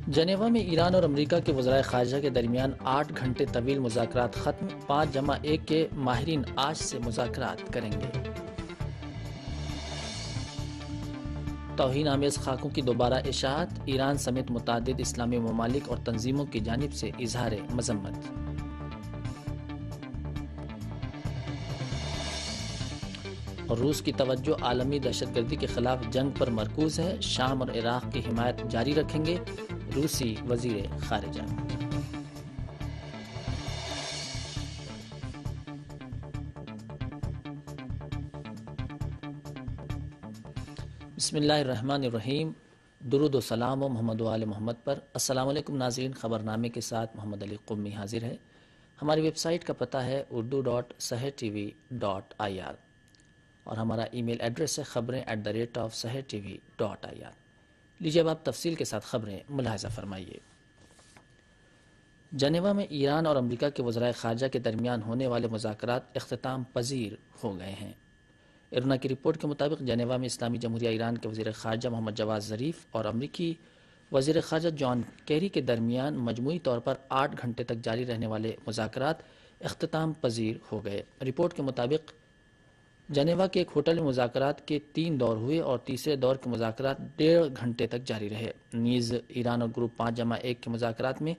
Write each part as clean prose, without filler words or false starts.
Geneva میں ایران اور امریکہ کے وزرائے خارجہ کے درمیان 8 گھنٹے طویل مذاکرات ختم، 5+1 کے ماہرین آج سے مذاکرات کریں گے۔ توہین آمیز خاکوں کی دوبارہ اشاعت، ایران سمیت متعدد اسلامی ممالک اور تنظیموں کی جانب سے اظہار مذمت۔ اور روس کی توجہ عالمی دہشت گردی کے خلاف جنگ پر مرکوز ہے، شام اور عراق کی حمایت جاری رکھیں گے روسی وزیر خارجہ۔ بسم اللہ الرحمن الرحیم، درود و سلام و محمد و آل محمد پر۔ السلام علیکم ناظرین، خبرنامے کے ساتھ محمد علی قمی حاضر ہے۔ ہماری ویب سائٹ کا پتہ ہے urdu.sahartv.ir اور ہمارا ای میل ایڈریس ہے خبریں@sahartv.ir۔ لیجیے اب آپ تفصیل کے ساتھ خبریں ملاحظہ فرمائیے۔ جنیوا میں ایران اور امریکہ کے وزرائے خارجہ کے درمیان ہونے والے مذاکرات اختتام پذیر ہو گئے ہیں۔ ارنا کی رپورٹ کے مطابق جنیوا میں اسلامی جمہوریہ ایران کے وزیر خارجہ محمد جواد ظریف اور امریکی وزیر خارجہ جان کیری کے درمیان مجموعی طور پر 8 گھنٹے تک جاری رہنے والے مذاکرات اختتام پذیر ہو گئے۔ رپورٹ کے مطابق جنیوا کے ایک ہوٹل میں مذاکرات کے 3 دور ہوئے اور تیسرے دور کے مذاکرات 1.5 گھنٹے تک جاری رہے۔ نیز ایران اور گروپ 5+1 کے مذاکرات میں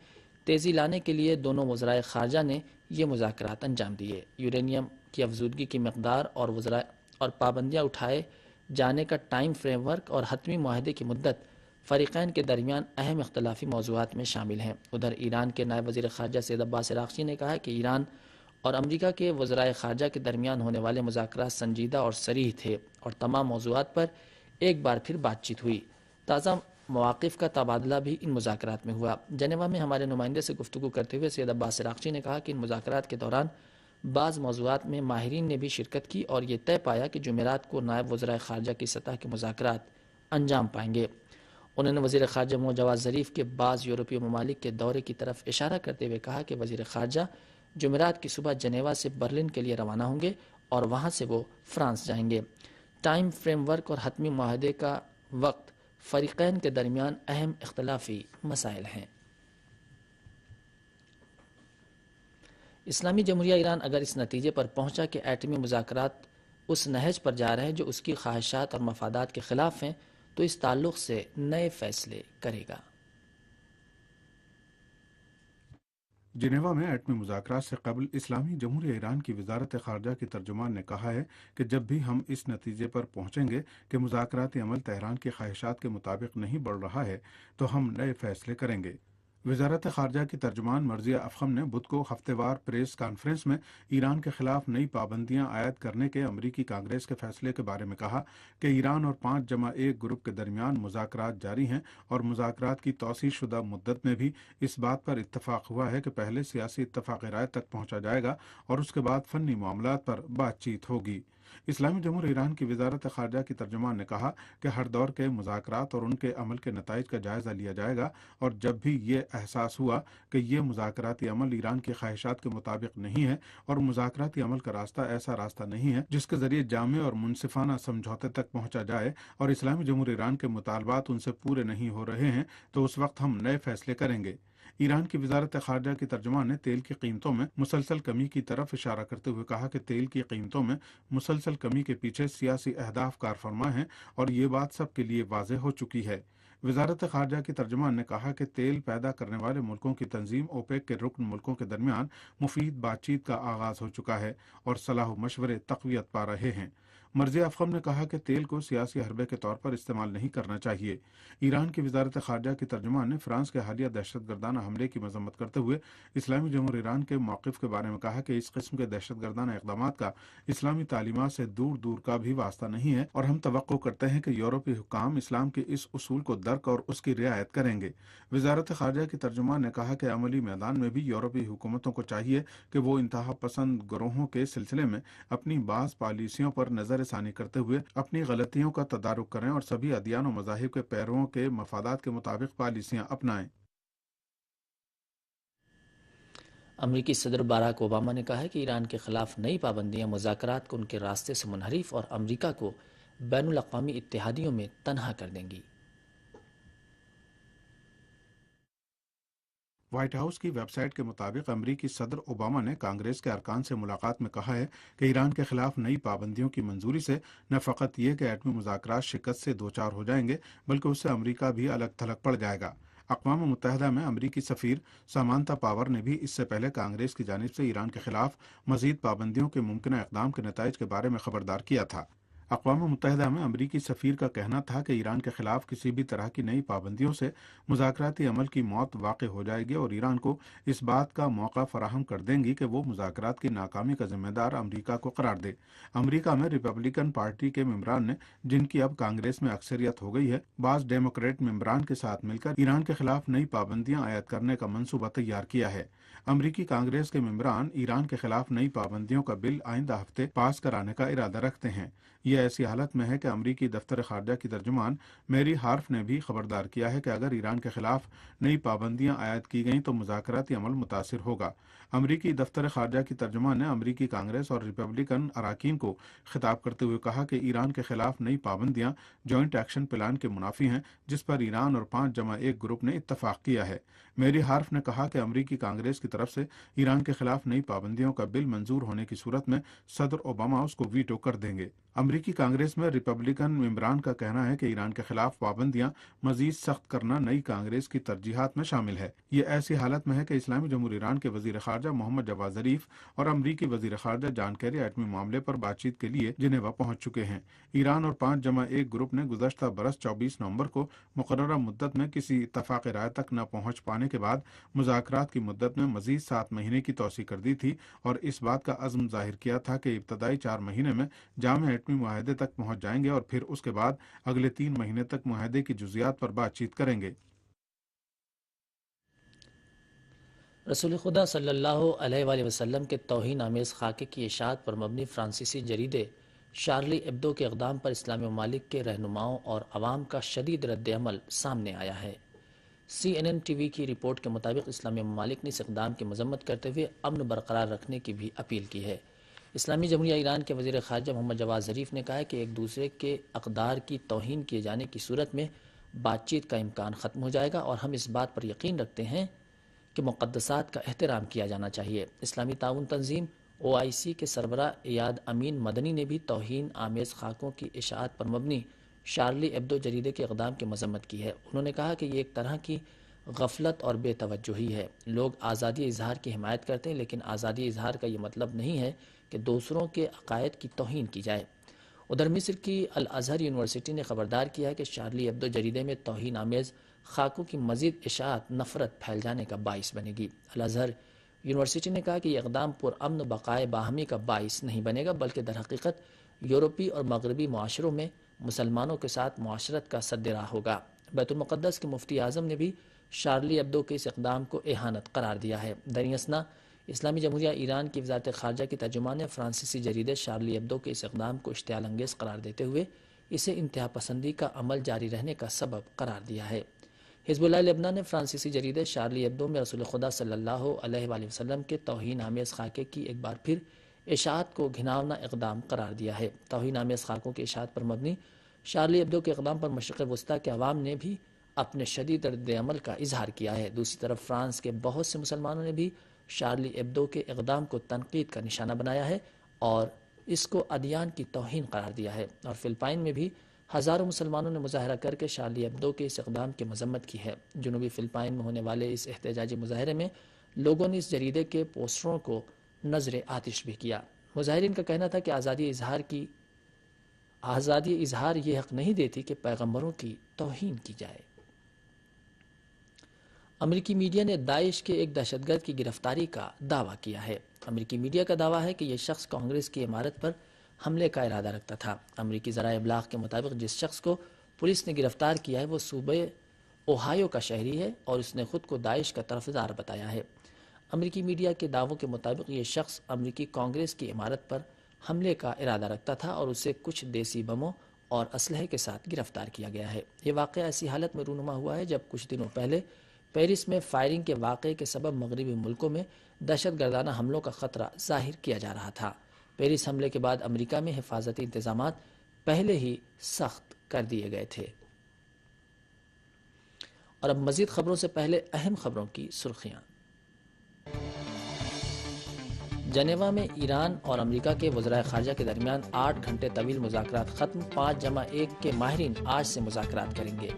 تیزی لانے کے لیے دونوں وزرائے خارجہ نے یہ مذاکرات انجام دیے۔ یورینیم کی افزودگی کی مقدار اور پابندیاں اٹھائے جانے کا ٹائم فریم ورک اور حتمی معاہدے کی مدت فریقین کے درمیان اہم اختلافی موضوعات میں شامل ہیں۔ ادھر ایران کے نائب وزیر خارجہ سید عباس عراقچی نے کہا کہ ایران اور امریکہ کے وزرائے خارجہ کے درمیان ہونے والے مذاکرات سنجیدہ اور صریح تھے اور تمام موضوعات پر ایک بار پھر بات چیت ہوئی۔ تازہ مواقف کا تبادلہ بھی ان مذاکرات میں ہوا۔ جنیوا میں ہمارے نمائندے سے گفتگو کرتے ہوئے سید عباس عراقچی نے کہا کہ ان مذاکرات کے دوران بعض موضوعات میں ماہرین نے بھی شرکت کی اور یہ طے پایا کہ جمعرات کو نائب وزرائے خارجہ کی سطح کے مذاکرات انجام پائیں گے۔ انہوں نے وزیر خارجہ محمد جواد ظریف کے بعض یورپی ممالک کے دورے کی طرف اشارہ کرتے ہوئے کہا کہ وزیر خارجہ جمعرات کی صبح جنیوا سے برلن کے لیے روانہ ہوں گے اور وہاں سے وہ فرانس جائیں گے۔ ٹائم فریم ورک اور حتمی معاہدے کا وقت فریقین کے درمیان اہم اختلافی مسائل ہیں۔ اسلامی جمہوریہ ایران اگر اس نتیجے پر پہنچا کہ ایٹمی مذاکرات اس نہج پر جا رہے ہیں جو اس کی خواہشات اور مفادات کے خلاف ہیں تو اس تعلق سے نئے فیصلے کرے گا۔ جنیوا میں ایٹمی مذاکرات سے قبل اسلامی جمہوریہ ایران کی وزارت خارجہ کی ترجمان نے کہا ہے کہ جب بھی ہم اس نتیجے پر پہنچیں گے کہ مذاکراتی عمل تہران کی خواہشات کے مطابق نہیں بڑھ رہا ہے تو ہم نئے فیصلے کریں گے۔ وزارت خارجہ کی ترجمان مرضیہ افخم نے بدھ کو ہفتہ وار پریس کانفرنس میں ایران کے خلاف نئی پابندیاں عائد کرنے کے امریکی کانگریس کے فیصلے کے بارے میں کہا کہ ایران اور 5+1 گروپ کے درمیان مذاکرات جاری ہیں اور مذاکرات کی توسیع شدہ مدت میں بھی اس بات پر اتفاق ہوا ہے کہ پہلے سیاسی اتفاق رائے تک پہنچا جائے گا اور اس کے بعد فنی معاملات پر بات چیت ہوگی۔ اسلامی جمہوریہ ایران کی وزارت خارجہ کی ترجمان نے کہا کہ ہر دور کے مذاکرات اور ان کے عمل کے نتائج کا جائزہ لیا جائے گا اور جب بھی یہ احساس ہوا کہ یہ مذاکراتی عمل ایران کی خواہشات کے مطابق نہیں ہے اور مذاکراتی عمل کا راستہ ایسا راستہ نہیں ہے جس کے ذریعے جامع اور منصفانہ سمجھوتے تک پہنچا جائے اور اسلامی جمہوریہ ایران کے مطالبات ان سے پورے نہیں ہو رہے ہیں تو اس وقت ہم نئے فیصلے کریں گے۔ ایران کی وزارت خارجہ کی ترجمان نے تیل کی قیمتوں میں مسلسل کمی کی طرف اشارہ کرتے ہوئے کہا کہ تیل کی قیمتوں میں مسلسل کمی کے پیچھے سیاسی اہداف کار فرما ہیں اور یہ بات سب کے لیے واضح ہو چکی ہے۔ وزارت خارجہ کی ترجمان نے کہا کہ تیل پیدا کرنے والے ملکوں کی تنظیم اوپیک کے رکن ملکوں کے درمیان مفید بات چیت کا آغاز ہو چکا ہے اور صلاح و مشورے تقویت پا رہے ہیں۔ مرضیہ افخم نے کہا کہ تیل کو سیاسی حربے کے طور پر استعمال نہیں کرنا چاہیے۔ ایران کی وزارت خارجہ کی ترجمان نے فرانس کے حالیہ دہشت گردانہ حملے کی مذمت کرتے ہوئے اسلامی جمہوریہ ایران کے موقف کے بارے میں کہا کہ اس قسم کے دہشت گردانہ اقدامات کا اسلامی تعلیمات سے دور دور کا بھی واسطہ نہیں ہے اور ہم توقع کرتے ہیں کہ یورپی حکام اسلام کے اس اصول کو درک اور اس کی رعایت کریں گے۔ وزارت خارجہ کی ترجمان نے کہا کہ عملی میدان میں بھی یورپی حکومتوں کو چاہیے کہ وہ انتہا پسند گروہوں کے سلسلے میں اپنی بعض پالیسیوں پر نظر ثانی کرتے ہوئے اپنی غلطیوں کا تدارک کریں اور سبھی ادیان و مذاہب کے پیرووں کے مفادات کے مطابق پالیسیاں اپنائیں۔ امریکی صدر باراک اوباما نے کہا ہے کہ ایران کے خلاف نئی پابندیاں مذاکرات کو ان کے راستے سے منحرف اور امریکہ کو بین الاقوامی اتحادیوں میں تنہا کر دیں گی۔ وائٹ ہاؤس کی ویب سائٹ کے مطابق امریکی صدر اوباما نے کانگریس کے ارکان سے ملاقات میں کہا ہے کہ ایران کے خلاف نئی پابندیوں کی منظوری سے نہ فقط یہ کہ ایٹمی مذاکرات شکست سے دوچار ہو جائیں گے بلکہ اس سے امریکہ بھی الگ تھلگ پڑ جائے گا۔ اقوام متحدہ میں امریکی سفیر سامانتا پاور نے بھی اس سے پہلے کانگریس کی جانب سے ایران کے خلاف مزید پابندیوں کے ممکنہ اقدام کے نتائج کے بارے میں خبردار کیا تھا۔ اقوام متحدہ میں امریکی سفیر کا کہنا تھا کہ ایران کے خلاف کسی بھی طرح کی نئی پابندیوں سے مذاکراتی عمل کی موت واقع ہو جائے گی اور ایران کو اس بات کا موقع فراہم کر دیں گی کہ وہ مذاکرات کی ناکامی کا ذمہ دار امریکہ کو قرار دے۔ امریکہ میں ریپبلکن پارٹی کے ممبران نے، جن کی اب کانگریس میں اکثریت ہو گئی ہے، بعض ڈیموکریٹ ممبران کے ساتھ مل کر ایران کے خلاف نئی پابندیاں عائد کرنے کا منصوبہ تیار کیا ہے۔ امریکی کانگریس کے ممبران ایران کے خلاف نئی پابندیوں کا بل آئندہ ہفتے پاس کرانے کا ارادہ رکھتے ہیں۔ یہ ایسی حالت میں ہے کہ امریکی دفتر خارجہ کی ترجمان میری ہارف نے بھی خبردار کیا ہے کہ اگر ایران کے خلاف نئی پابندیاں عائد کی گئیں تو مذاکراتی عمل متاثر ہوگا۔ امریکی دفتر خارجہ کی ترجمان نے امریکی کانگریس اور ریپبلکن اراکین کو خطاب کرتے ہوئے کہا کہ ایران کے خلاف نئی پابندیاں جوائنٹ ایکشن پلان کے منافی ہیں، جس پر ایران اور 5+1 گروپ نے اتفاق کیا ہے۔ میری ہارف نے کہا کہ امریکی کانگریس کی طرف سے ایران کے خلاف نئی پابندیوں کا بل منظور ہونے کی صورت میں صدر اوباما اس کو ویٹو کر دیں گے۔ امریکی کانگریس میں ریپبلکن ممبران کا کہنا ہے کہ ایران کے خلاف پابندیاں مزید سخت کرنا نئی کانگریس کی ترجیحات میں شامل ہے۔ یہ ایسی حالت میں ہے کہ اسلامی جمہوریہ ایران کے وزیر خارجہ محمد جواد ظریف اور امریکی وزیر خارجہ جان کیری ایٹمی معاملے پر بات چیت کے لیے جنیوا پہنچ چکے ہیں۔ ایران اور 5+1 گروپ نے گزشتہ برس 24 نومبر کو مقررہ مدت میں کسی اتفاق رائے تک نہ پہنچ پانے کے بعد مذاکرات کی مدت میں مزید 7 مہینے کی توسیع کر دی تھی اور اس بات کا عزم ظاہر کیا تھا کہ ابتدائی 4 مہینے میں جامع ایٹمی معاہدے تک پہنچ جائیں گے اور پھر اس کے بعد اگلے 3 مہینے تک معاہدے کی جزیات پر بات چیت کریں گے۔ رسول خدا صلی اللہ علیہ وآلہ وسلم کے توہین آمیز خاکے کی اشاعت پر مبنی فرانسیسی جریدے شارلی ایبدو کے اقدام پر اسلامی ممالک کے رہنماؤں اور عوام کا شدید رد عمل سامنے آیا ہے۔ CNN ٹی وی کی رپورٹ کے مطابق اسلامی ممالک نے اس اقدام کی مذمت کرتے ہوئے امن برقرار رکھنے کی بھی اپیل کی ہے۔ اسلامی جمہوریہ ایران کے وزیر خارجہ محمد جواد ظریف نے کہا ہے کہ ایک دوسرے کے اقدار کی توہین کیے جانے کی صورت میں بات چیت کا امکان ختم ہو جائے گا اور ہم اس بات پر یقین رکھتے ہیں کہ مقدسات کا احترام کیا جانا چاہیے۔ اسلامی تعاون تنظیم OIC کے سربراہ ایاد امین مدنی نے بھی توہین آمیز خاکوں کی اشاعت پر مبنی شارلی ایبدو جریدے کے اقدام کی مذمت کی ہے۔ انہوں نے کہا کہ یہ ایک طرح کی غفلت اور بے توجہی ہے۔ لوگ آزادی اظہار کی حمایت کرتے ہیں، لیکن آزادی اظہار کا یہ مطلب نہیں ہے کہ دوسروں کے عقائد کی توہین کی جائے۔ ادھر مصر کی الازہر یونیورسٹی نے خبردار کیا ہے کہ شارلی ایبدو جریدے میں توہین آمیز خاکوں کی مزید اشاعت نفرت پھیل جانے کا باعث بنے گی۔ الازہر یونیورسٹی نے کہا کہ یہ اقدام پرامن بقائے باہمی کا باعث نہیں بنے گا، بلکہ در حقیقت یورپی اور مغربی معاشروں میں مسلمانوں کے ساتھ معاشرت کا سد راہ ہوگا۔ بیت المقدس کے مفتی اعظم نے بھی شارلی ایبدو کے اس اقدام کو اہانت قرار دیا ہے۔ دریں اثنا اسلامی جمہوریہ ایران کی وزارت خارجہ کی ترجمان نے فرانسیسی جریدے شارلی ایبدو کے اس اقدام کو اشتعال انگیز قرار دیتے ہوئے اسے انتہا پسندی کا عمل جاری رہنے کا سبب قرار دیا ہے۔ حزب اللہ لبنان نے فرانسیسی جریدے شارلی ایبدو میں رسول خدا صلی اللہ علیہ وآلہ وسلم کے توہین آمیز خاکے کی ایک بار پھر اشاعت کو گھناؤنا اقدام قرار دیا ہے۔ توہین آمیز خاکوں کی اشاعت پر مبنی شارلی ایبدو کے اقدام پر مشرق وسطیٰ کے عوام نے بھی اپنے شدید رد عمل کا اظہار کیا ہے۔ دوسری طرف فرانس کے بہت سے مسلمانوں نے بھی شارلی ایبدو کے اقدام کو تنقید کا نشانہ بنایا ہے اور اس کو ادیان کی توہین قرار دیا ہے، اور فلپائن میں بھی ہزاروں مسلمانوں نے مظاہرہ کر کے شارلی ایبدو کے اس اقدام کی مذمت کی ہے۔ جنوبی فلپائن میں ہونے والے اس احتجاجی مظاہرے میں لوگوں نے اس جریدے کے پوسٹروں کو نظر آتش بھی کیا۔ مظاہرین کا کہنا تھا کہ آزادی اظہار یہ حق نہیں دیتی کہ پیغمبروں کی توہین کی جائے۔ امریکی میڈیا نے داعش کے ایک دہشت گرد کی گرفتاری کا دعویٰ کیا ہے۔ امریکی میڈیا کا دعویٰ ہے کہ یہ شخص کانگریس کی عمارت پر حملے کا ارادہ رکھتا تھا۔ امریکی ذرائع ابلاغ کے مطابق جس شخص کو پولیس نے گرفتار کیا ہے وہ صوبہ اوہایو کا شہری ہے اور اس نے خود کو داعش کا طرفدار بتایا ہے۔ امریکی میڈیا کے دعووں کے مطابق یہ شخص امریکی کانگریس کی عمارت پر حملے کا ارادہ رکھتا تھا اور اسے کچھ دیسی بموں اور اسلحے کے ساتھ گرفتار کیا گیا ہے۔ یہ واقعہ ایسی حالت میں رونما ہوا ہے جب کچھ دنوں پہلے پیرس میں فائرنگ کے واقعے کے سبب مغربی ملکوں میں دہشت گردانہ حملوں کا خطرہ ظاہر کیا جا رہا تھا۔ پیرس حملے کے بعد امریکہ میں حفاظتی انتظامات پہلے ہی سخت کر دیے گئے تھے۔ اور اب مزید خبروں سے پہلے اہم خبروں کی سرخیاں۔ جنیوا میں ایران اور امریکہ کے وزرائے خارجہ کے درمیان 8 گھنٹے طویل مذاکرات ختم، 5+1 کے ماہرین آج سے مذاکرات کریں گے۔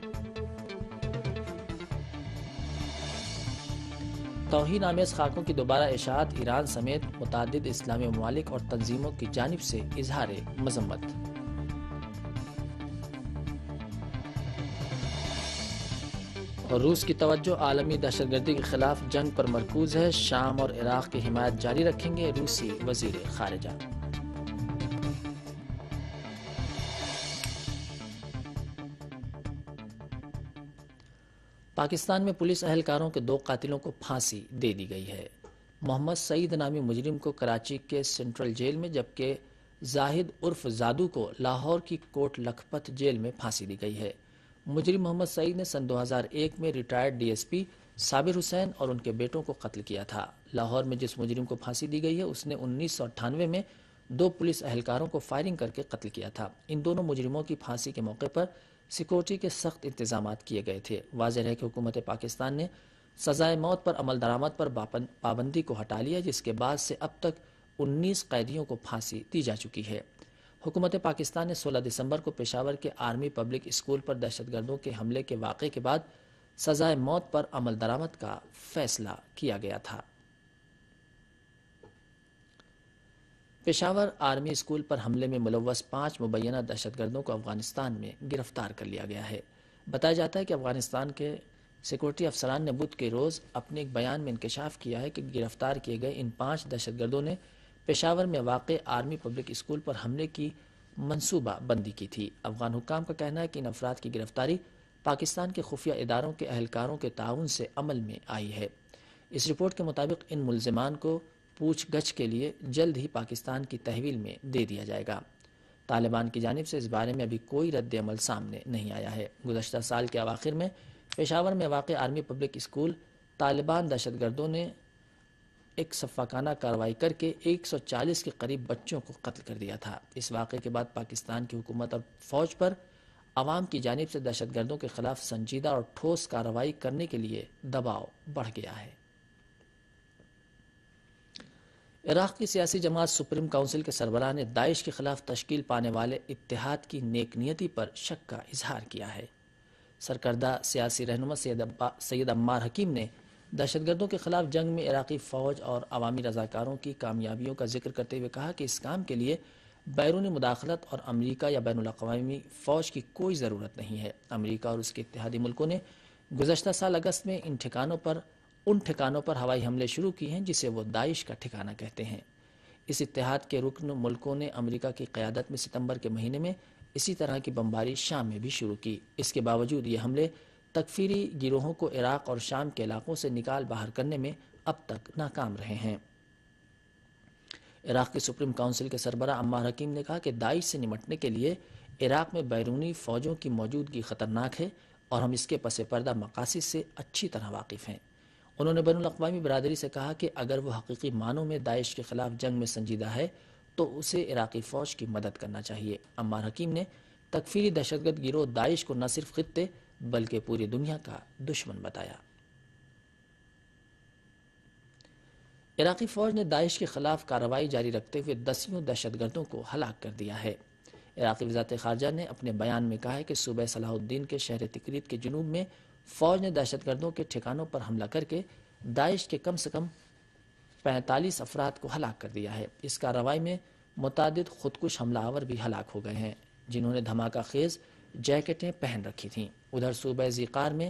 توہین آمیز خاکوں کی دوبارہ اشاعت، ایران سمیت متعدد اسلامی ممالک اور تنظیموں کی جانب سے اظہار مذمت۔ اور روس کی توجہ عالمی دہشت گردی کے خلاف جنگ پر مرکوز ہے، شام اور عراق کی حمایت جاری رکھیں گے روسی وزیر خارجہ۔ پاکستان میں پولیس اہلکاروں کے 2 قاتلوں کو پھانسی دے دی گئی ہے۔ محمد سعید نامی مجرم کو کراچی کے سینٹرل جیل میں، جبکہ زاہد عرف زادو کو لاہور کی کوٹ لکھپت جیل میں پھانسی دی گئی ہے۔ مجرم محمد سعید نے سن 2001 میں ریٹائرڈ ڈی ایس پی صابر حسین اور ان کے بیٹوں کو قتل کیا تھا۔ لاہور میں جس مجرم کو پھانسی دی گئی ہے اس نے 1998 میں 2 پولیس اہلکاروں کو فائرنگ کر کے قتل کیا تھا۔ ان دونوں مجرموں کی پھانسی کے موقع پر سیکورٹی کے سخت انتظامات کیے گئے تھے۔ واضح ہے کہ حکومت پاکستان نے سزائے موت پر عمل درآمد پر پابندی کو ہٹا لیا، جس کے بعد سے اب تک 19 قیدیوں کو پھانسی دی جا چکی ہے۔ حکومت پاکستان نے 16 دسمبر کو پشاور کے آرمی پبلک اسکول پر دہشت گردوں کے حملے کے واقعے کے بعد سزائے موت پر عمل درآمد کا فیصلہ کیا گیا تھا۔ پشاور آرمی اسکول پر حملے میں ملوث 5 مبینہ دہشت گردوں کو افغانستان میں گرفتار کر لیا گیا ہے۔ بتایا جاتا ہے کہ افغانستان کے سیکورٹی افسران نے بدھ کے روز اپنے ایک بیان میں انکشاف کیا ہے کہ گرفتار کیے گئے ان 5 دہشت گردوں نے پشاور میں واقع آرمی پبلک اسکول پر حملے کی منصوبہ بندی کی تھی۔ افغان حکام کا کہنا ہے کہ ان افراد کی گرفتاری پاکستان کے خفیہ اداروں کے اہلکاروں کے تعاون سے عمل میں آئی ہے۔ اس رپورٹ کے مطابق ان ملزمان کو پوچھ گچھ کے لیے جلد ہی پاکستان کی تحویل میں دے دیا جائے گا۔ طالبان کی جانب سے اس بارے میں ابھی کوئی رد عمل سامنے نہیں آیا ہے۔ گزشتہ سال کے اواخر میں پشاور میں واقع آرمی پبلک اسکول طالبان دہشت گردوں نے ایک سفاکانہ کارروائی کر کے 140 کے قریب بچوں کو قتل کر دیا تھا۔ اس واقعے کے بعد پاکستان کی حکومت اور فوج پر عوام کی جانب سے دہشت گردوں کے خلاف سنجیدہ اور ٹھوس کارروائی کرنے کے لیے دباؤ بڑھ گیا ہے۔ عراق کی سیاسی جماعت سپریم کونسل کے سربراہ نے داعش کے خلاف تشکیل پانے والے اتحاد کی نیک نیتی پر شک کا اظہار کیا ہے۔ سرکردہ سیاسی رہنما سید عمار حکیم نے دہشت گردوں کے خلاف جنگ میں عراقی فوج اور عوامی رضاکاروں کی کامیابیوں کا ذکر کرتے ہوئے کہا کہ اس کام کے لیے بیرونی مداخلت اور امریکہ یا بین الاقوامی فوج کی کوئی ضرورت نہیں ہے۔ امریکہ اور اس کے اتحادی ملکوں نے گزشتہ سال اگست میں ان ٹھکانوں پر ہوائی حملے شروع کیے ہیں جسے وہ داعش کا ٹھکانہ کہتے ہیں۔ اس اتحاد کے رکن ملکوں نے امریکہ کی قیادت میں ستمبر کے مہینے میں اسی طرح کی بمباری شام میں بھی شروع کی۔ اس کے باوجود یہ حملے تکفیری گروہوں کو عراق اور شام کے علاقوں سے نکال باہر کرنے میں اب تک ناکام رہے ہیں۔ عراق کی سپریم کونسل کے سربراہ عمار حکیم نے کہا کہ داعش سے نمٹنے کے لیے عراق میں بیرونی فوجوں کی موجودگی خطرناک ہے اور ہم اس کے پس پردہ مقاصد سے اچھی طرح واقف ہیں۔ انہوں نے بین الاقوامی برادری سے کہا کہ اگر وہ حقیقی معنوں میں داعش کے خلاف جنگ میں سنجیدہ ہے تو اسے عراقی فوج کی مدد کرنا چاہیے۔ عمار حکیم نے تکفیری دہشت گرد گروہ داعش کو نہ صرف خطے بلکہ پوری دنیا کا دشمن بتایا۔ عراقی فوج نے داعش کے خلاف کارروائی جاری رکھتے ہوئے 10 دہشت گردوں کو ہلاک کر دیا ہے۔ عراقی وزارت خارجہ نے اپنے بیان میں کہا ہے کہ صوبہ صلاح الدین کے شہر تکریت کے جنوب میں فوج نے دہشت گردوں کے ٹھکانوں پر حملہ کر کے داعش کے کم سے کم 45 افراد کو ہلاک کر دیا ہے۔ اس کارروائی میں متعدد خودکش حملہ آور بھی ہلاک ہو گئے ہیں جنہوں نے دھماکہ خیز جیکٹیں پہن رکھی تھیں۔ ادھر صوبہ ذیقار میں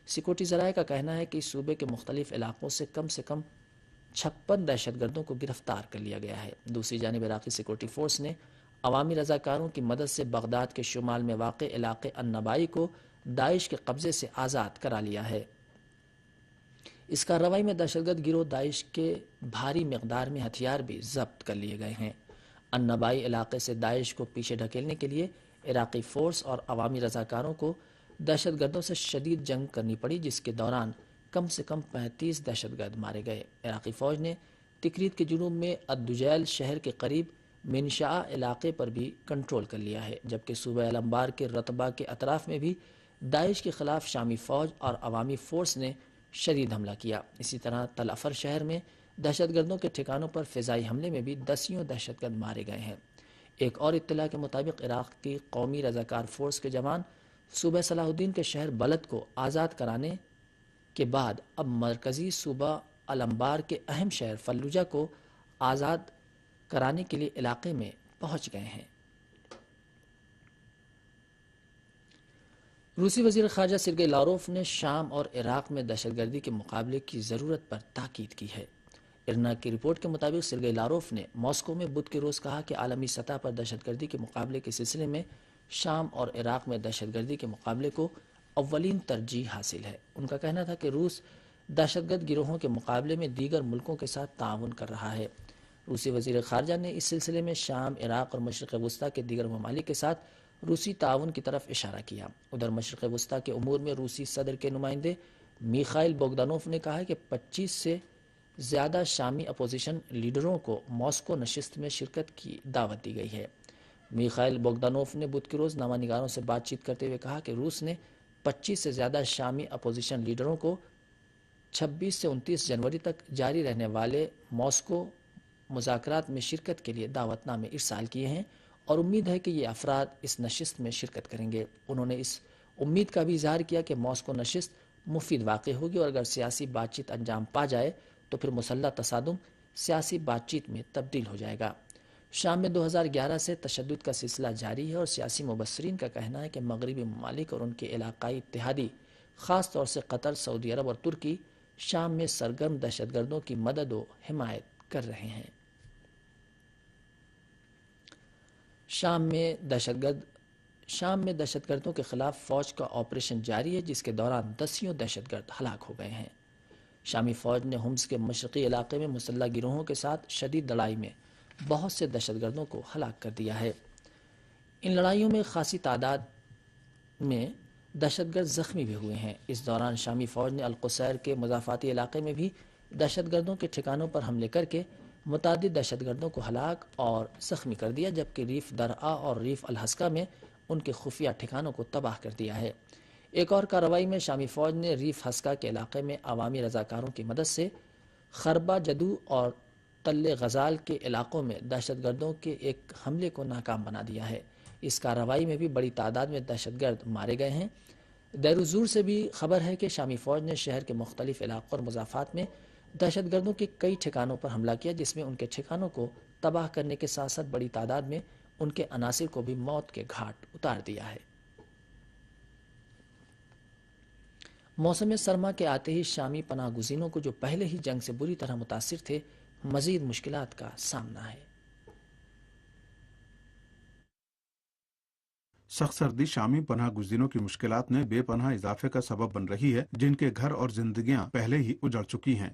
سیکورٹی ذرائع کا کہنا ہے کہ اس صوبے کے مختلف علاقوں سے کم 56 دہشت گردوں کو گرفتار کر لیا گیا ہے۔ دوسری جانب عراقی سیکورٹی فورس نے عوامی رضاکاروں کی مدد سے بغداد کے شمال میں واقع علاقے النبائی کو داعش کے قبضے سے آزاد کرا لیا ہے۔ اس کارروائی میں دہشت گرد گروہ داعش کے بھاری مقدار میں ہتھیار بھی ضبط کر لیے گئے ہیں۔ النبائی علاقے سے داعش کو پیچھے ڈھکیلنے کے لیے عراقی فورس اور عوامی رضاکاروں کو دہشت گردوں سے شدید جنگ کرنی پڑی، جس کے دوران کم سے کم 35 دہشت گرد مارے گئے۔ عراقی فوج نے تکریت کے جنوب میں الدجیل شہر کے قریب منشاء علاقے پر بھی کنٹرول کر لیا ہے، جبکہ صوبہ الانبار کے رتبہ کے اطراف میں بھی داعش کے خلاف شامی فوج اور عوامی فورس نے شدید حملہ کیا۔ اسی طرح تل افر شہر میں دہشت گردوں کے ٹھکانوں پر فضائی حملے میں بھی 10 دہشت گرد مارے گئے ہیں۔ ایک اور اطلاع کے مطابق عراق کی قومی رضاکار فورس کے جوان صوبہ صلاح الدین کے شہر بلد کو آزاد کرانے کے بعد اب مرکزی صوبہ الانبار کے اہم شہر فلوجہ کو آزاد کرانے کے لیے علاقے میں پہنچ گئے ہیں۔ روسی وزیر خارجہ سرگئی لاروف نے شام اور عراق میں دہشت گردی کے مقابلے کی ضرورت پر تاکید کی ہے۔ ارنا کی رپورٹ کے مطابق سرگئی لاروف نے ماسکو میں بدھ کے روز کہا کہ عالمی سطح پر دہشت گردی کے مقابلے کے سلسلے میں شام اور عراق میں دہشت گردی کے مقابلے کو اولین ترجیح حاصل ہے۔ ان کا کہنا تھا کہ روس دہشت گرد گروہوں کے مقابلے میں دیگر ملکوں کے ساتھ تعاون کر رہا ہے۔ روسی وزیر خارجہ نے اس سلسلے میں شام، عراق اور مشرق وسطیٰ کے دیگر ممالک کے ساتھ روسی تعاون کی طرف اشارہ کیا۔ ادھر مشرق وسطیٰ کے امور میں روسی صدر کے نمائندے میخائل بوگدانوف نے کہا کہ 25 سے زیادہ شامی اپوزیشن لیڈروں کو ماسکو نشست میں شرکت کی دعوت دی گئی ہے۔ میخائل بوگدانوف نے بدھ کے روز نامہ نگاروں سے بات چیت کرتے ہوئے کہا کہ روس نے 25 سے زیادہ شامی اپوزیشن لیڈروں کو 26 سے 29 جنوری تک جاری رہنے والے ماسکو مذاکرات میں شرکت کے لیے دعوت نامے ارسال کیے ہیں اور امید ہے کہ یہ افراد اس نشست میں شرکت کریں گے۔ انہوں نے اس امید کا بھی اظہار کیا کہ ماسکو نشست مفید واقع ہوگی اور اگر سیاسی بات چیت انجام پا جائے تو پھر مسلح تصادم سیاسی بات چیت میں تبدیل ہو جائے گا۔ شام میں 2011 سے تشدد کا سلسلہ جاری ہے اور سیاسی مبصرین کا کہنا ہے کہ مغربی ممالک اور ان کے علاقائی اتحادی، خاص طور سے قطر، سعودی عرب اور ترکی، شام میں سرگرم دہشت گردوں کی مدد و حمایت کر رہے ہیں۔ شام میں دہشت گردوں کے خلاف فوج کا آپریشن جاری ہے، جس کے دوران 10 دہشت گرد ہلاک ہو گئے ہیں۔ شامی فوج نے حمص کے مشرقی علاقے میں مسلح گروہوں کے ساتھ شدید لڑائی میں بہت سے دہشت گردوں کو ہلاک کر دیا ہے۔ ان لڑائیوں میں خاصی تعداد میں دہشت گرد زخمی بھی ہوئے ہیں۔ اس دوران شامی فوج نے القصیر کے مضافاتی علاقے میں بھی دہشت گردوں کے ٹھکانوں پر حملے کر کے متعدد دہشت گردوں کو ہلاک اور زخمی کر دیا، جبکہ ریف درعا اور ریف الحسکہ میں ان کے خفیہ ٹھکانوں کو تباہ کر دیا ہے۔ ایک اور کارروائی میں شامی فوج نے ریف حسکہ کے علاقے میں عوامی رضاکاروں کی مدد سے خربہ جدو اور تل غزال کے علاقوں میں دہشت گردوں کے ایک حملے کو ناکام بنا دیا ہے۔ اس کارروائی میں بھی بڑی تعداد میں دہشت گرد مارے گئے ہیں۔ دیر الزور سے بھی خبر ہے کہ شامی فوج نے شہر کے مختلف علاقوں اور مضافات میں دہشت گردوں کے کئی ٹھکانوں پر حملہ کیا، جس میں ان کے ٹھکانوں کو تباہ کرنے کے ساتھ ساتھ بڑی تعداد میں ان کے عناصر کو بھی موت کے گھاٹ اتار دیا ہے۔ موسم سرما کے آتے ہی شامی پناہ گزینوں کو جو پہلے ہی جنگ سے بری طرح متاثر تھے، مزید مشکلات کا سامنا ہے۔ سخت سردی شامی پناہ گزینوں کی مشکلات میں بے پناہ اضافے کا سبب بن رہی ہے، جن کے گھر اور زندگیاں پہلے ہی اجڑ چکی ہیں۔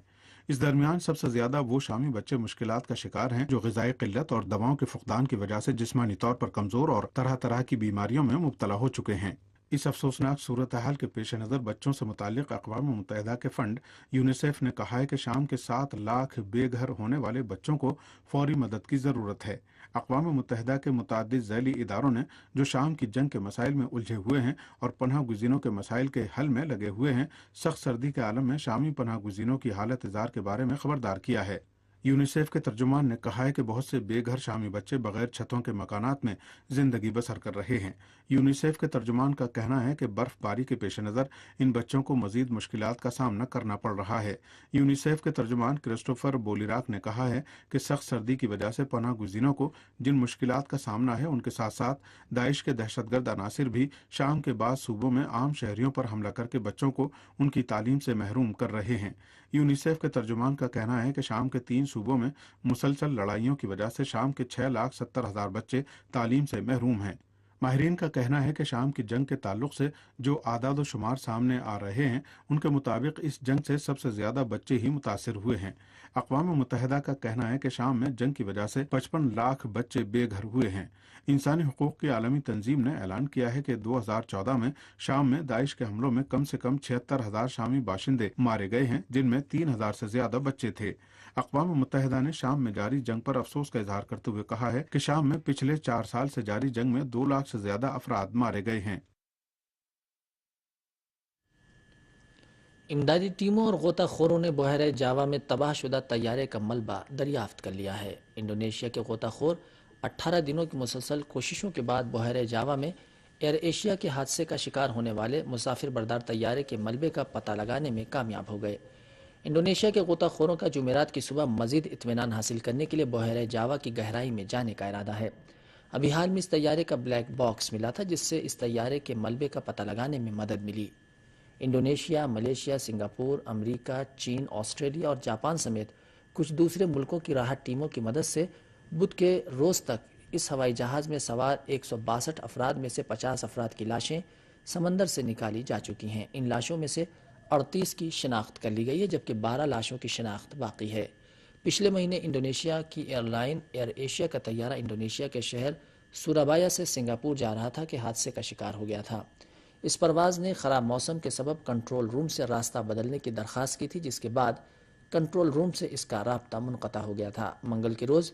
اس درمیان سب سے زیادہ وہ شامی بچے مشکلات کا شکار ہیں جو غذائی قلت اور دواؤں کے فقدان کی وجہ سے جسمانی طور پر کمزور اور طرح طرح کی بیماریوں میں مبتلا ہو چکے ہیں۔ اس افسوسناک صورتحال کے پیش نظر بچوں سے متعلق اقوام متحدہ کے فنڈ یونیسیف نے کہا ہے کہ شام کے 7 لاکھ بے گھر ہونے والے بچوں کو فوری مدد کی ضرورت ہے۔ اقوام متحدہ کے متعدد ذیلی اداروں نے جو شام کی جنگ کے مسائل میں الجھے ہوئے ہیں اور پناہ گزینوں کے مسائل کے حل میں لگے ہوئے ہیں، سخت سردی کے عالم میں شامی پناہ گزینوں کی حالت زار کے بارے میں خبردار کیا ہے۔ یونیسیف کے ترجمان نے کہا ہے کہ بہت سے بے گھر شامی بچے بغیر چھتوں کے مکانات میں زندگی بسر کر رہے ہیں۔ یونیسیف کے ترجمان کا کہنا ہے کہ برف باری کے پیش نظر ان بچوں کو مزید مشکلات کا سامنا کرنا پڑ رہا ہے۔ یونیسیف کے ترجمان کرسٹوفر بولیراک نے کہا ہے کہ سخت سردی کی وجہ سے پناہ گزینوں کو جن مشکلات کا سامنا ہے، ان کے ساتھ ساتھ داعش کے دہشت گرد عناصر بھی شام کے بعض صوبوں میں عام شہریوں پر حملہ کر کے بچوں کو ان کی تعلیم سے محروم کر رہے ہیں۔ یونیسیف کے ترجمان کا کہنا ہے کہ شام کے 3 صوبوں میں مسلسل لڑائیوں کی وجہ سے شام کے 6,70,000 بچے تعلیم سے محروم ہیں۔ ماہرین کا کہنا ہے کہ شام کی جنگ کے تعلق سے جو اعداد و شمار سامنے آ رہے ہیں، ان کے مطابق اس جنگ سے سب سے زیادہ بچے ہی متاثر ہوئے ہیں۔ اقوام متحدہ کا کہنا ہے کہ شام میں جنگ کی وجہ سے 55 لاکھ بچے بے گھر ہوئے ہیں۔ انسانی حقوق کی عالمی تنظیم نے اعلان کیا ہے کہ 2014 میں شام میں داعش کے حملوں میں کم سے کم 76,000 شامی باشندے مارے گئے ہیں، جن میں 3,000 سے زیادہ بچے تھے۔ اقوام متحدہ نے شام میں جاری جنگ پر افسوس کا اظہار کرتے ہوئے کہا ہے کہ شام میں پچھلے 4 سال سے جاری جنگ میں 2 لاکھ سے زیادہ افراد مارے گئے ہیں۔ امدادی ٹیموں اور غوطہ خوروں نے بحیرہ جاوا میں تباہ شدہ طیارے کا ملبہ دریافت کر لیا ہے۔ انڈونیشیا کے غوطہ خور 18 دنوں کی مسلسل کوششوں کے بعد بحیرہ جاوا میں ایئر ایشیا کے حادثے کا شکار ہونے والے مسافر بردار طیارے کے ملبے کا پتہ لگانے میں کامیاب ہو گئے۔ انڈونیشیا کے غوطہ خوروں کا جمعرات کی صبح مزید اطمینان حاصل کرنے کے لیے بحیرہ جاوا کی گہرائی میں جانے کا ارادہ ہے۔ ابھی حال میں اس طیارے کا بلیک باکس ملا تھا جس سے اس طیارے کے ملبے کا پتہ لگانے میں مدد ملی۔ انڈونیشیا، ملیشیا، سنگاپور، امریکہ، چین، آسٹریلیا اور جاپان سمیت کچھ دوسرے ملکوں کی راحت ٹیموں کی مدد سے بدھ کے روز تک اس ہوائی جہاز میں سوار 162 افراد میں سے 50 افراد کی لاشیں سمندر سے نکالی جا چکی ہیں۔ ان لاشوں میں سے 38 کی شناخت کر لی گئی ہے جبکہ 12 لاشوں کی شناخت باقی ہے۔ پچھلے مہینے انڈونیشیا کی ایئر لائن ایئر ایشیا کا طیارہ انڈونیشیا کے شہر سورابایا سے سنگاپور جا رہا تھا کہ حادثے کا شکار ہو گیا تھا۔ اس پرواز نے خراب موسم کے سبب کنٹرول روم سے راستہ بدلنے کی درخواست کی تھی جس کے بعد کنٹرول روم سے اس کا رابطہ منقطع ہو گیا تھا۔ منگل کے روز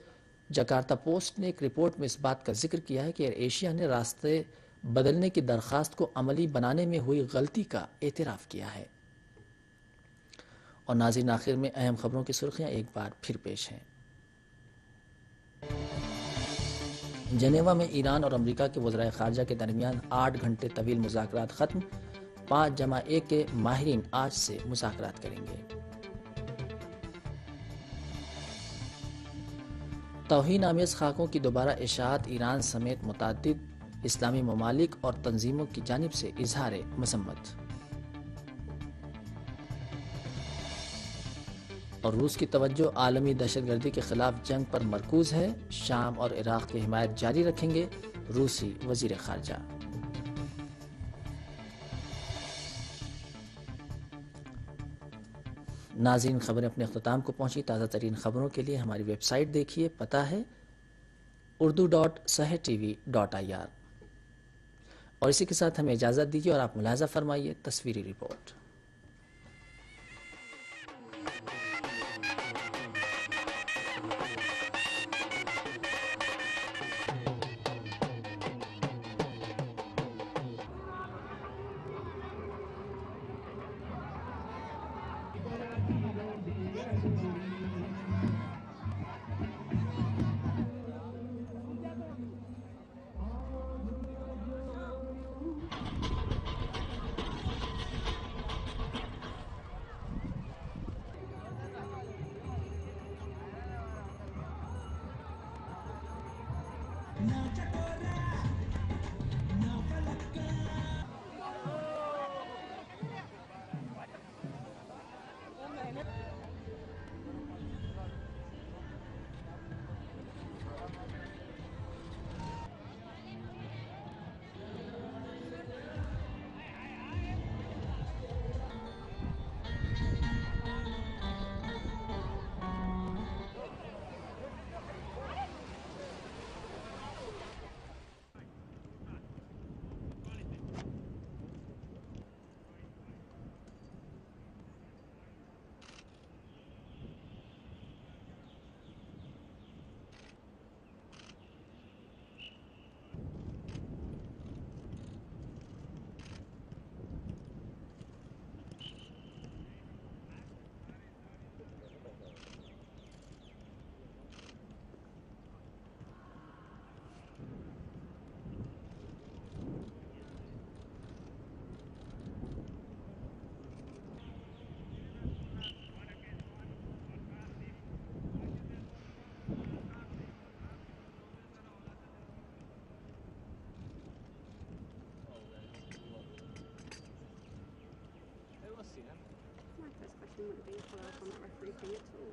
جکارتا پوسٹ نے ایک رپورٹ میں اس بات کا ذکر کیا ہے کہ ایئر ایشیا نے راستے بدلنے کی درخواست کو عملی بنانے میں ہوئی غلطی کا اعتراف کیا ہے۔ اور ناظرین، آخر میں اہم خبروں کی سرخیاں ایک بار پھر پیش ہیں۔ جنیوا میں ایران اور امریکہ کے وزرائے خارجہ کے درمیان 8 گھنٹے طویل مذاکرات ختم، 5+1 کے ماہرین آج سے مذاکرات کریں گے۔ توہین آمیز خاکوں کی دوبارہ اشاعت ایران سمیت متعدد اسلامی ممالک اور تنظیموں کی جانب سے اظہار مذمت۔ اور روس کی توجہ عالمی دہشت گردی کے خلاف جنگ پر مرکوز ہے، شام اور عراق کی حمایت جاری رکھیں گے روسی وزیر خارجہ۔ ناظرین، خبریں اپنے اختتام کو پہنچی۔ تازہ ترین خبروں کے لیے ہماری ویب سائٹ دیکھیے، پتہ ہے urdu.sahartv.ir۔ اور اسی کے ساتھ ہمیں اجازت دیجیے اور آپ ملاحظہ فرمائیے تصویری report. My first question would have been follow up on that referee thing at all.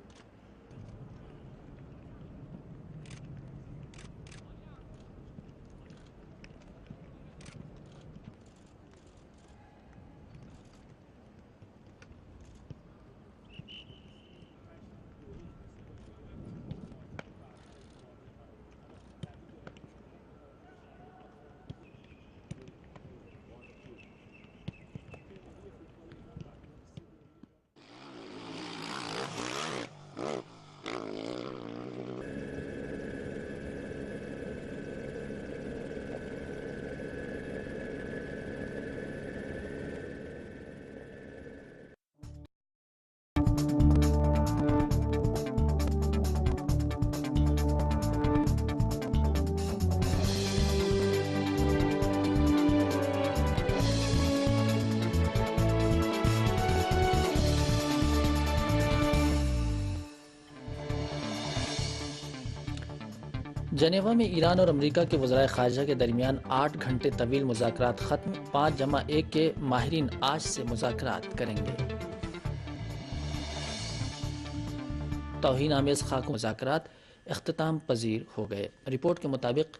Geneva میں ایران اور امریکہ کے وزرائے خارجہ کے درمیان 8 گھنٹے طویل مذاکرات ختم، 5+1 کے ماہرین آج سے مذاکرات کریں گے۔ توہین آمیز خاکوں مذاکرات اختتام پذیر ہو گئے۔ رپورٹ کے مطابق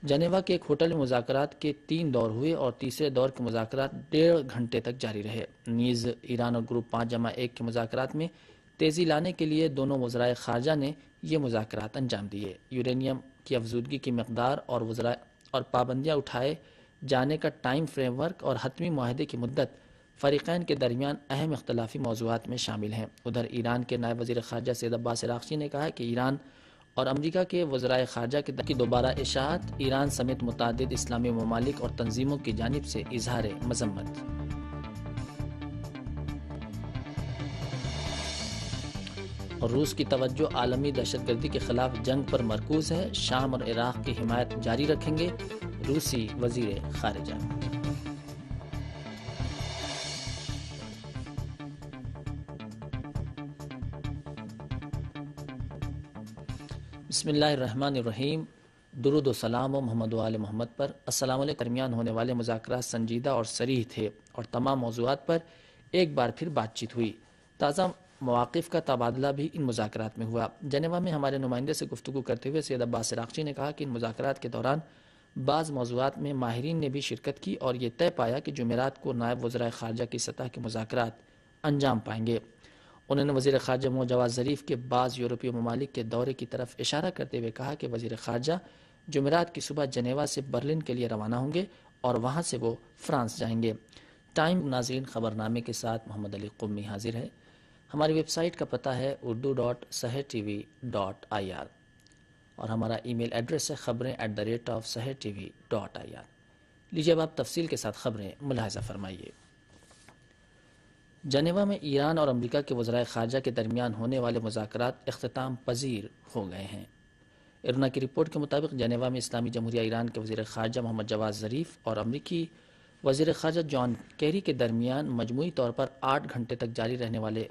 جنیوا کے ایک ہوٹل میں مذاکرات کے 3 دور ہوئے اور تیسرے دور کے مذاکرات 1.5 گھنٹے تک جاری رہے۔ نیز ایران اور گروپ 5+1 کے مذاکرات میں تیزی لانے کے لیے دونوں وزرائے خارجہ نے یہ مذاکرات انجام دیے۔ یورینیم کی افزودگی کی مقدار اور پابندیاں اٹھائے جانے کا ٹائم فریم ورک اور حتمی معاہدے کی مدت فریقین کے درمیان اہم اختلافی موضوعات میں شامل ہیں۔ ادھر ایران کے نائب وزیر خارجہ سید عباس عراقچی نے کہا کہ ایران اور امریکہ کے وزرائے خارجہ کی دوبارہ اشاعت ایران سمیت متعدد اسلامی ممالک اور تنظیموں کی جانب سے اظہار مذمت۔ اور روس کی توجہ عالمی دہشت گردی کے خلاف جنگ پر مرکوز ہے، شام اور عراق کی حمایت جاری رکھیں گے روسی وزیر خارجہ۔ بسم اللہ الرحمن الرحیم، درود و سلام و محمد و آل محمد پر۔ السلام علیکم۔ درمیان ہونے والے مذاکرات سنجیدہ اور صریح تھے اور تمام موضوعات پر ایک بار پھر بات چیت ہوئی۔ تازہ مواقف کا تبادلہ بھی ان مذاکرات میں ہوا۔ جنیوا میں ہمارے نمائندے سے گفتگو کرتے ہوئے سید عباس عراقچی نے کہا کہ ان مذاکرات کے دوران بعض موضوعات میں ماہرین نے بھی شرکت کی اور یہ طے پایا کہ جمعرات کو نائب وزرائے خارجہ کی سطح کے مذاکرات انجام پائیں گے۔ انہوں نے وزیر خارجہ محمد جواز ظریف کے بعض یورپی ممالک کے دورے کی طرف اشارہ کرتے ہوئے کہا کہ وزیر خارجہ جمعرات کی صبح جنیوا سے برلن کے لیے روانہ ہوں گے اور وہاں سے وہ فرانس جائیں گے۔ ٹائم ناظرین خبرنامے کے ساتھ محمد علی قمی حاضر ہے۔ ہماری ویب سائٹ کا پتہ ہے urdu.sahartv.ir اور ہمارا ای میل ایڈریس ہے khabarein@sahartv.ir۔ لیجیے اب آپ تفصیل کے ساتھ خبریں ملاحظہ فرمائیے۔ جنیوا میں ایران اور امریکہ کے وزرائے خارجہ کے درمیان ہونے والے مذاکرات اختتام پذیر ہو گئے ہیں۔ ارنا کی رپورٹ کے مطابق جنیوا میں اسلامی جمہوریہ ایران کے وزیر خارجہ محمد جواز ظریف اور امریکی وزیر خارجہ جان کیری کے درمیان مجموعی طور پر 8 گھنٹے تک جاری رہنے والے